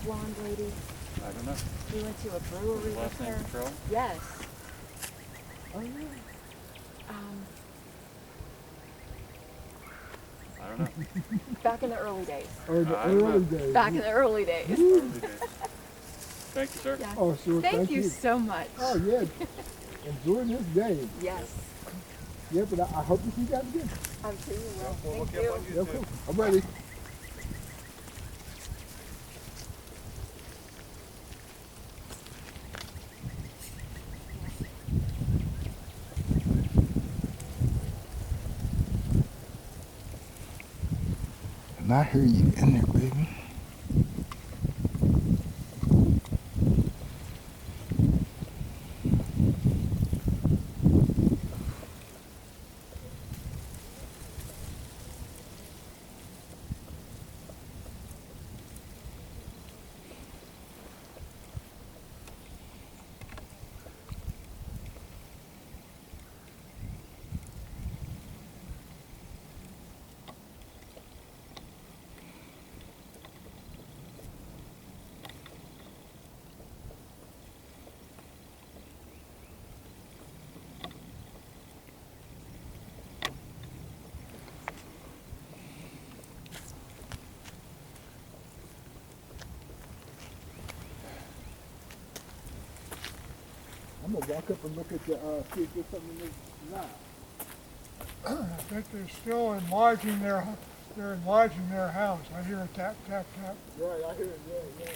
blonde lady? I don't know. We went to a brewery with Last name her. Patrol? Yes. Oh, yeah. I don't know. Back in the early days. Oh, the I don't early know. days. Back in the early days. Early days. Thank you, sir. Yeah. Oh, sure. Thank you you. so much. Oh, yeah. Enjoy this game. Yes. Yeah, but I hope to see you guys again. I'm sure you will. We'll look Thank you you. up on Yeah, YouTube. cool. I'm ready. And I hear you in there, baby. I'm gonna walk up and look at the see if there's something in this now. I think they're still enlarging their house. I hear a tap, tap, tap. Right, I hear it. Yeah, yeah.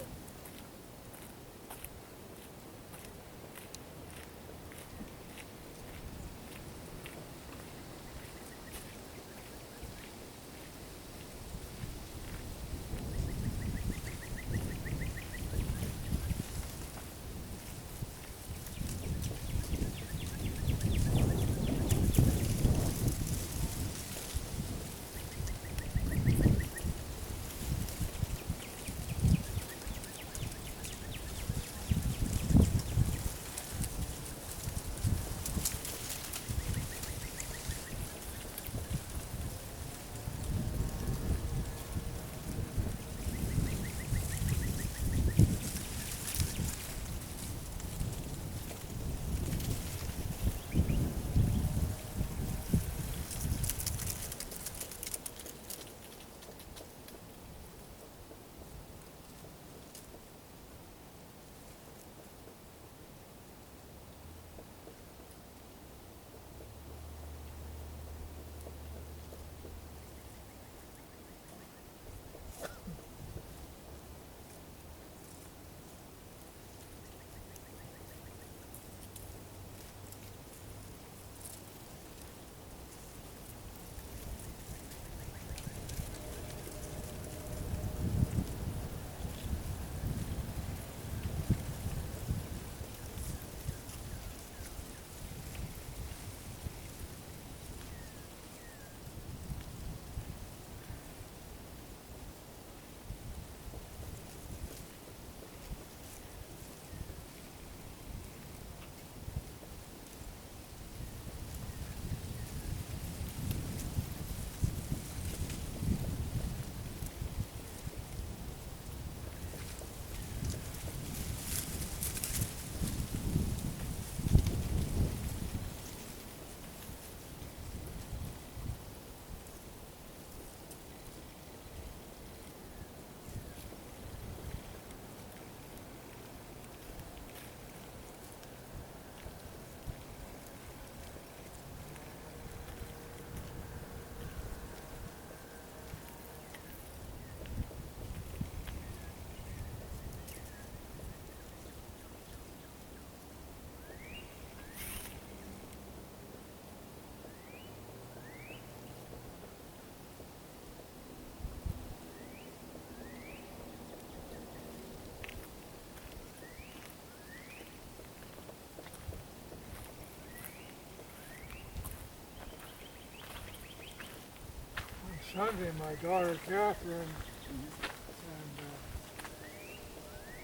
Sunday, my daughter Catherine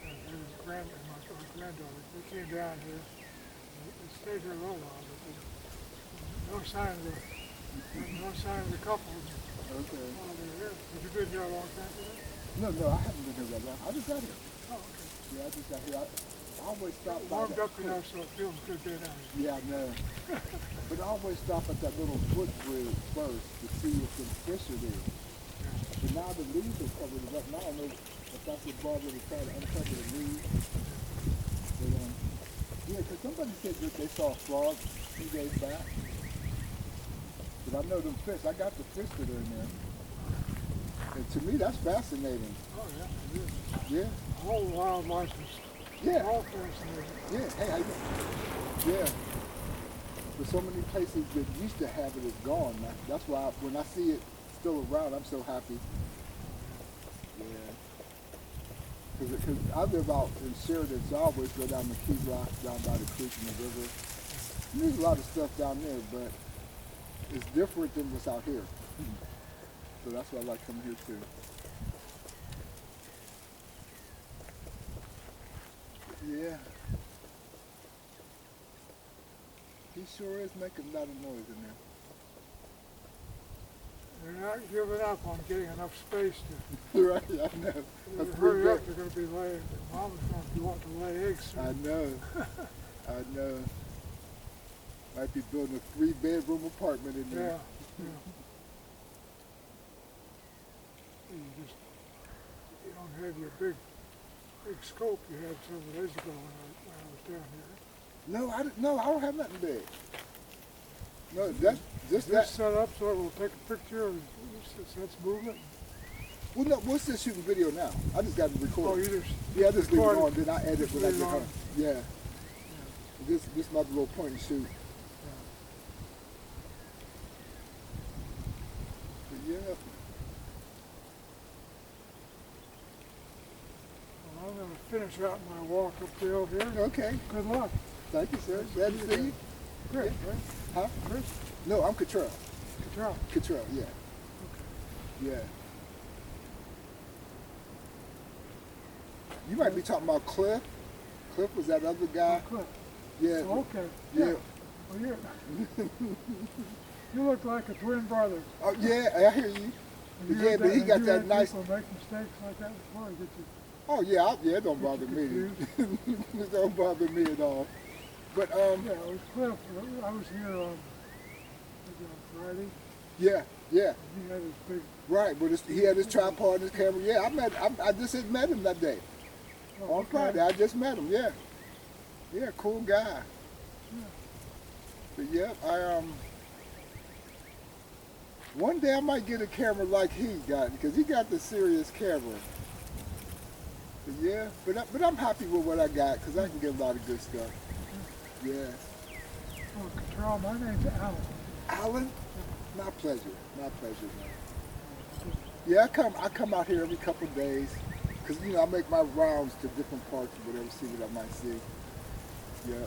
and his granddaughter, they came down here. They stayed here a little while, but no sign of the couple. Okay. While they were here. Have you been here a long time today? No, I haven't been here that long. I just got here. Oh, okay. Yeah, I just got here. I always stop by Warmed that up enough so it feels good to get down here. Yeah, I know. But I always stop at that little footbridge first to see if some fish are there. But now the leaves are covered it up. Now I don't know if that's what Barbara was trying to uncover the leaves. But yeah, because somebody said that they saw a frog 2 days back. But I know them fish. I got the fish that are in there. And to me, that's fascinating. Oh, yeah, it is. Yeah. All wildlife is Yeah. all fascinating. Yeah. Hey, how you doing? Yeah. But so many places that used to have it is gone now. That's why when I see it still around, I'm so happy. Yeah. Because I live out in Sheridan, so I always go down the Key Rock, down by the creek and the river. And there's a lot of stuff down there, but it's different than what's out here. So that's why I like coming here too. Yeah. He sure is making a lot of noise in there. They're not giving up on getting enough space to Right, I know. That's hurry pretty up. They're going to be laying. Mama's going to be wanting to lay eggs soon. I know. I know. Might be building a 3-bedroom apartment in there. Yeah. You don't have your big scope you had several days ago when I was down here. No, I don't have nothing big. No, that's just Is that. this set up so it will take a picture of that's movement? Well, no, we're still shooting video now. I just got to record. Oh, you just Yeah, I just leave it record on, then I edit when I leave it get home. on. Yeah. This my little point and shoot. But yeah. Well, I'm going to finish out my walk up the hill here. Okay. Good luck. Thank you, sir. Glad to see you. Chris, right? Huh? Chris? No, I'm Cottrell. Cottrell. Cottrell, yeah. Yeah. You might be talking about Cliff. Cliff was that other guy. Oh, Cliff. Yeah. Oh, okay. Yeah. Well, you look like a twin brother. Oh yeah, I hear you. Have Yeah, had but he have got you that had nice. people make mistakes like that before? Get you, Oh yeah, yeah, it don't bother me. It don't bother me at all. But yeah, it was Cliff. I was here on Friday. yeah. He had his big. Right, but he had his tripod and his camera. Yeah, I just had met him that day. Oh, On okay. Friday, I just met him. Yeah. Yeah, cool guy. Yeah. But yeah, one day I might get a camera like he got, because he got the serious camera. But yeah, but I'm happy with what I got, because I can get a lot of good stuff. Yeah. Oh, Cottrell, my name's Alan. Alan, my pleasure, man. Yeah, I come out here every couple of days, because I make my rounds to different parts or whatever, see what I might see. Yeah.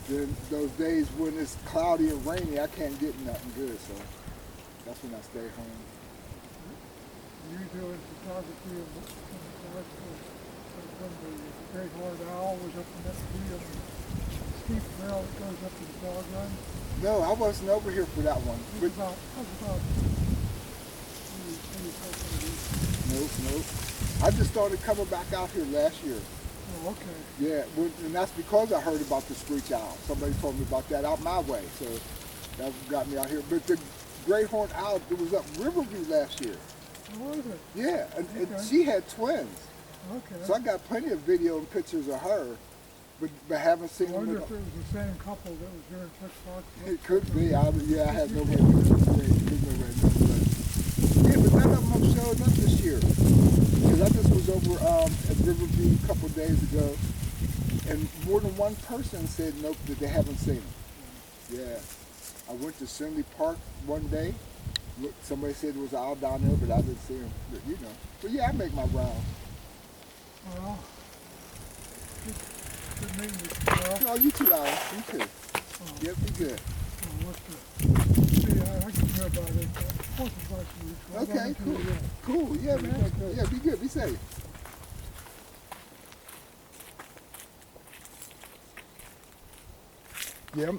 Then those days when it's cloudy and rainy, I can't get nothing good, so that's when I stay home. You doing photography of when the great horned owl was up in that tree on the steep trail that goes up to the dog run? No, I wasn't over here for that one. It was about Nope. I just started coming back out here last year. Oh, okay. Yeah, and that's because I heard about the screech owl. Somebody told me about that out my way, so that got me out here. But the great horned owl, it was up Riverview last year. What was it? Yeah, and Okay. she had twins. Okay. So I got plenty of video and pictures of her, but haven't seen I them. wonder if it was the same couple that was here in Pittsburgh. It could be. I had no way to know. Yeah, but none of them have showed up this year. Because I just was over at Riverview a couple of days ago, and more than one person said nope, that they haven't seen them. Yeah. I went to Cindy Park one day. Look, somebody said there was an owl down there, but I didn't see him. But But yeah, I make my rounds. Well, good meeting you, Cottrell. No, you too, Alan. You too. Oh. Yep, be good. See, I can hear about it once or twice a week. So Okay, cool. Cool, yeah, man. Okay. Yeah, be good, be safe. Yeah,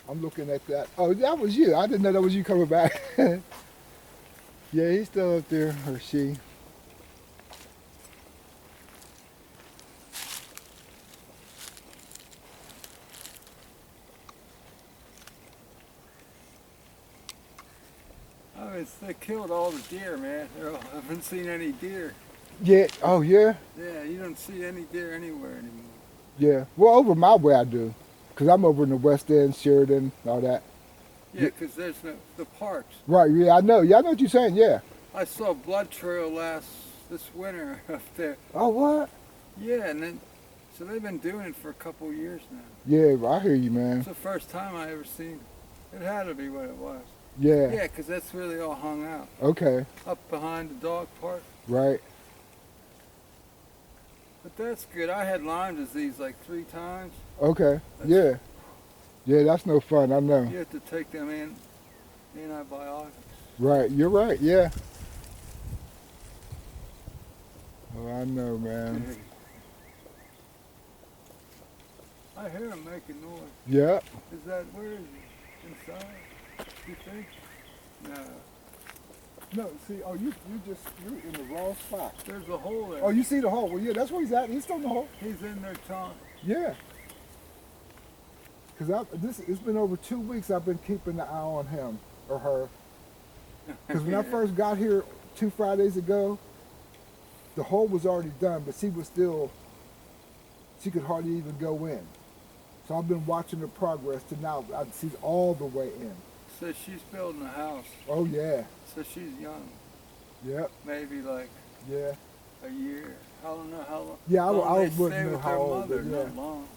I'm looking at that. Oh, that was you. I didn't know that was you coming back. Yeah, he's still up there, or she. they killed all the deer, man. I haven't seen any deer. Yeah. Oh, yeah. Yeah, you don't see any deer anywhere anymore. Yeah. Well, over my way I do, cause I'm over in the West End, Sheridan, all that. Yeah, because there's the parks. Right. Yeah, I know. Yeah, I know what you're saying. Yeah. I saw a blood trail this winter up there. Oh, what? Yeah, and then so they've been doing it for a couple years now. Yeah, I hear you, man. It's the first time I ever seen it. It had to be what it was. Yeah. Yeah, because that's where they all hung out. Okay. Up behind the dog park. Right. But that's good. I had Lyme disease like 3 times. Okay. Yeah. Yeah, that's no fun. I know. You have to take them antibiotics. Right. You're right. Yeah. Oh, I know, man. I hear him making noise. Yeah. Is that, where is he? Inside? You think? No. No, see, oh, you're in the wrong spot. There's a hole there. Oh, you see the hole? Well, yeah, that's where he's at. He's still in the hole. He's in there, Tom. Yeah. Because it's been over 2 weeks I've been keeping an eye on him or her. Because when I first got here 2 Fridays ago, the hole was already done, but she could hardly even go in. So I've been watching the progress to now. She's all the way in. So she's building a house. Oh, yeah. So she's young. Yep. Maybe like Yeah. a year. I don't know how long. Yeah, I they wouldn't stay know with how their old, mother, but yeah. not long.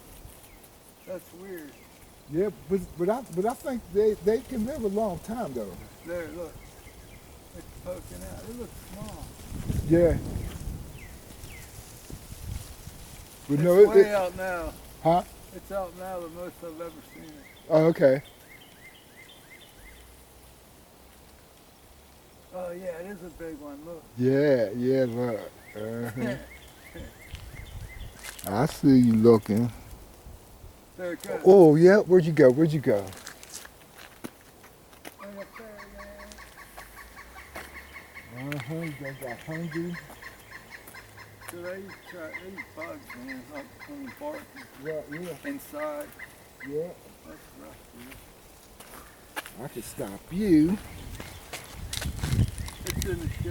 That's weird. Yeah, but I think they can live a long time though. There, look. It's poking out. It looks small. Yeah. But It's no, way out now. Huh? It's out now the most I've ever seen it. Oh, okay. Oh yeah, it is a big one. Look. Yeah, yeah, look. Uh-huh. I see you looking. There it goes. Oh, yeah, where'd you go? Where'd you go? Right up there, Uh-huh, you guys got hungry. So they eat bugs, man, up on the bark, Yeah, inside. yeah. That's rough, dude. I could stop you. It's in the shed.